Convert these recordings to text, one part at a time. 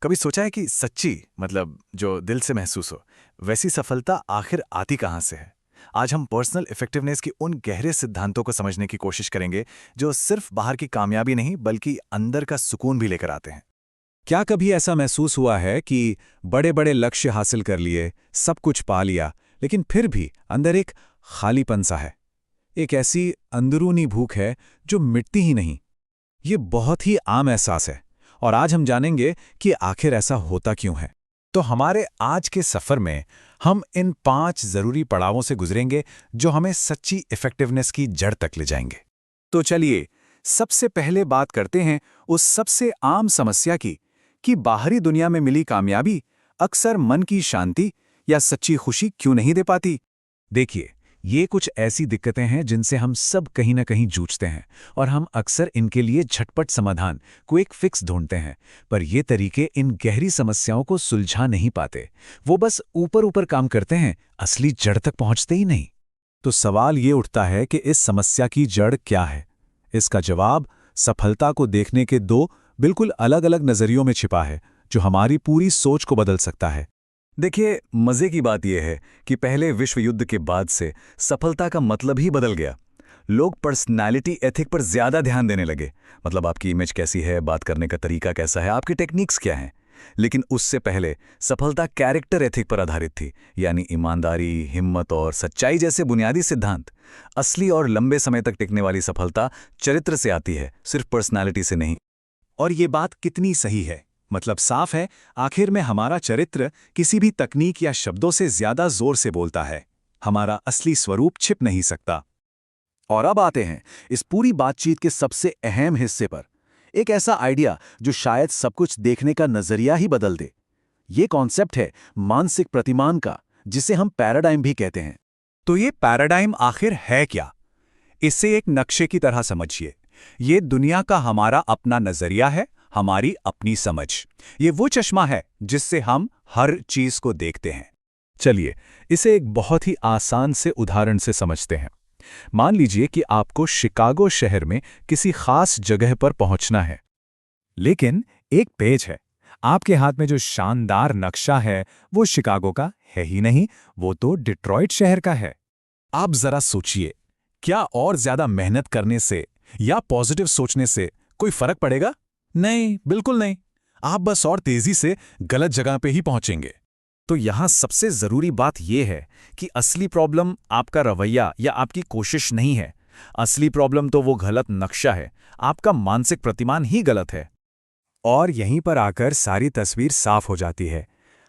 कभी सोचा है कि सच्ची मतलब जो दिल से महसूस हो वैसी सफलता आखिर आती कहाँ से है? आज हम पर्सनल इफेक्टिवनेस की उन गहरे सिद्धांतों को समझने की कोशिश करेंगे जो सिर्फ बाहर की कामयाबी नहीं बल्कि अंदर का सुकून भी लेकर आते हैं। क्या कभी ऐसा महसूस हुआ है कि बड़े बड़े लक्ष्य हासिल कर लिए, सब कुछ पा लिया, लेकिन फिर भी अंदर एक खालीपन सा है? एक ऐसी अंदरूनी भूख है जो मिटती ही नहीं। ये बहुत ही आम एहसास है और आज हम जानेंगे कि आखिर ऐसा होता क्यों है। तो हमारे आज के सफर में हम इन 5 जरूरी पड़ावों से गुजरेंगे जो हमें सच्ची इफेक्टिवनेस की जड़ तक ले जाएंगे। तो चलिए, सबसे पहले बात करते हैं उस सबसे आम समस्या की कि बाहरी दुनिया में मिली कामयाबी अक्सर मन की शांति या सच्ची खुशी क्यों नहीं दे पाती। देखिए, ये कुछ ऐसी दिक्कतें हैं जिनसे हम सब कहीं ना कहीं जूझते हैं और हम अक्सर इनके लिए झटपट समाधान, क्विक फिक्स ढूंढते हैं। पर ये तरीके इन गहरी समस्याओं को सुलझा नहीं पाते। वो बस ऊपर ऊपर काम करते हैं, असली जड़ तक पहुंचते ही नहीं। तो सवाल ये उठता है कि इस समस्या की जड़ क्या है। इसका जवाब सफलता को देखने के 2 बिल्कुल अलग अलग नजरियों में छिपा है, जो हमारी पूरी सोच को बदल सकता है। देखिए, मजे की बात यह है कि पहले विश्व युद्ध के बाद से सफलता का मतलब ही बदल गया। लोग पर्सनालिटी एथिक पर ज्यादा ध्यान देने लगे। मतलब आपकी इमेज कैसी है, बात करने का तरीका कैसा है, आपकी टेक्निक्स क्या हैं। लेकिन उससे पहले सफलता कैरेक्टर एथिक पर आधारित थी, यानी ईमानदारी, हिम्मत और सच्चाई जैसे बुनियादी सिद्धांत। असली और लंबे समय तक टिकने वाली सफलता चरित्र से आती है, सिर्फ पर्सनालिटी से नहीं। और ये बात कितनी सही है, मतलब साफ है। आखिर में हमारा चरित्र किसी भी तकनीक या शब्दों से ज्यादा जोर से बोलता है। हमारा असली स्वरूप छिप नहीं सकता। और अब आते हैं इस पूरी बातचीत के सबसे अहम हिस्से पर, एक ऐसा आइडिया जो शायद सब कुछ देखने का नजरिया ही बदल दे। ये कॉन्सेप्ट है मानसिक प्रतिमान का, जिसे हम पैराडाइम भी कहते हैं। तो ये पैराडाइम आखिर है क्या? इसे एक नक्शे की तरह समझिए। ये दुनिया का हमारा अपना नजरिया है, हमारी अपनी समझ। ये वो चश्मा है जिससे हम हर चीज को देखते हैं। चलिए, इसे एक बहुत ही आसान से उदाहरण से समझते हैं। मान लीजिए कि आपको शिकागो शहर में किसी खास जगह पर पहुंचना है। लेकिन एक पेज है। आपके हाथ में जो शानदार नक्शा है वो शिकागो का है ही नहीं, वो तो डिट्रॉइट शहर का है। आप जरा सोचिए, क्या और ज्यादा मेहनत करने से या पॉजिटिव सोचने से कोई फर्क पड़ेगा? नहीं, बिल्कुल नहीं। आप बस और तेजी से गलत जगह पे ही पहुंचेंगे। तो यहां सबसे जरूरी बात यह है कि असली प्रॉब्लम आपका रवैया या आपकी कोशिश नहीं है। असली प्रॉब्लम तो वो गलत नक्शा है, आपका मानसिक प्रतिमान ही गलत है। और यहीं पर आकर सारी तस्वीर साफ हो जाती है।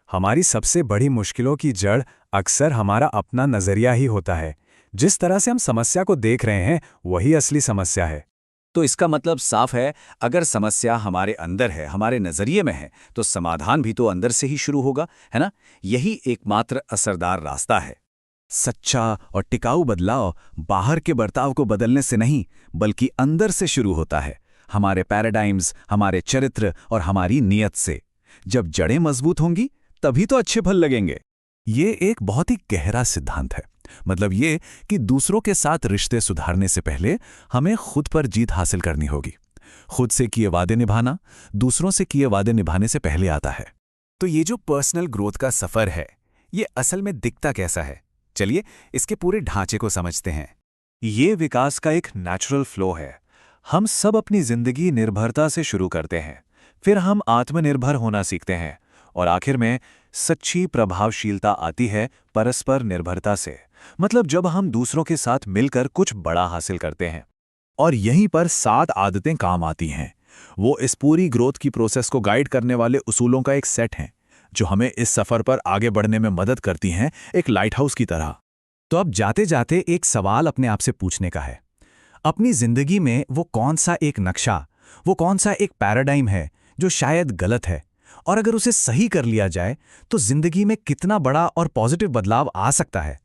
हमारी सबसे बड़ी मुश्किलों की जड़ अक्सर हमारा अपना नजरिया ही होता है। जिस तरह से हम समस्या को देख रहे हैं वही असली समस्या है। तो इसका मतलब साफ है, अगर समस्या हमारे अंदर है, हमारे नजरिए में है, तो समाधान भी तो अंदर से ही शुरू होगा, है ना? यही एकमात्र असरदार रास्ता है। सच्चा और टिकाऊ बदलाव बाहर के बर्ताव को बदलने से नहीं, बल्कि अंदर से शुरू होता है, हमारे पैराडाइम्स, हमारे चरित्र और हमारी नीयत से। जब जड़ें मजबूत होंगी तभी तो अच्छे फल लगेंगे। ये एक बहुत ही गहरा सिद्धांत है। मतलब ये कि दूसरों के साथ रिश्ते सुधारने से पहले हमें खुद पर जीत हासिल करनी होगी। खुद से किए वादे निभाना दूसरों से किए वादे निभाने से पहले आता है। तो ये जो पर्सनल ग्रोथ का सफर है, ये असल में दिखता कैसा है? चलिए, इसके पूरे ढांचे को समझते हैं। ये विकास का एक नेचुरल फ्लो है। हम सब अपनी जिंदगी निर्भरता से शुरू करते हैं, फिर हम आत्मनिर्भर होना सीखते हैं और आखिर में सच्ची प्रभावशीलता आती है परस्पर निर्भरता से। मतलब जब हम दूसरों के साथ मिलकर कुछ बड़ा हासिल करते हैं। और यहीं पर 7 आदतें काम आती हैं। वो इस पूरी ग्रोथ की प्रोसेस को गाइड करने वाले उसूलों का एक सेट है, जो हमें इस सफर पर आगे बढ़ने में मदद करती हैं, एक लाइटहाउस की तरह। तो अब जाते जाते एक सवाल अपने आप से पूछने का है। अपनी जिंदगी में वो कौन सा एक नक्शा, वो कौन सा एक पैराडाइम है जो शायद गलत है, और अगर उसे सही कर लिया जाए तो जिंदगी में कितना बड़ा और पॉजिटिव बदलाव आ सकता है।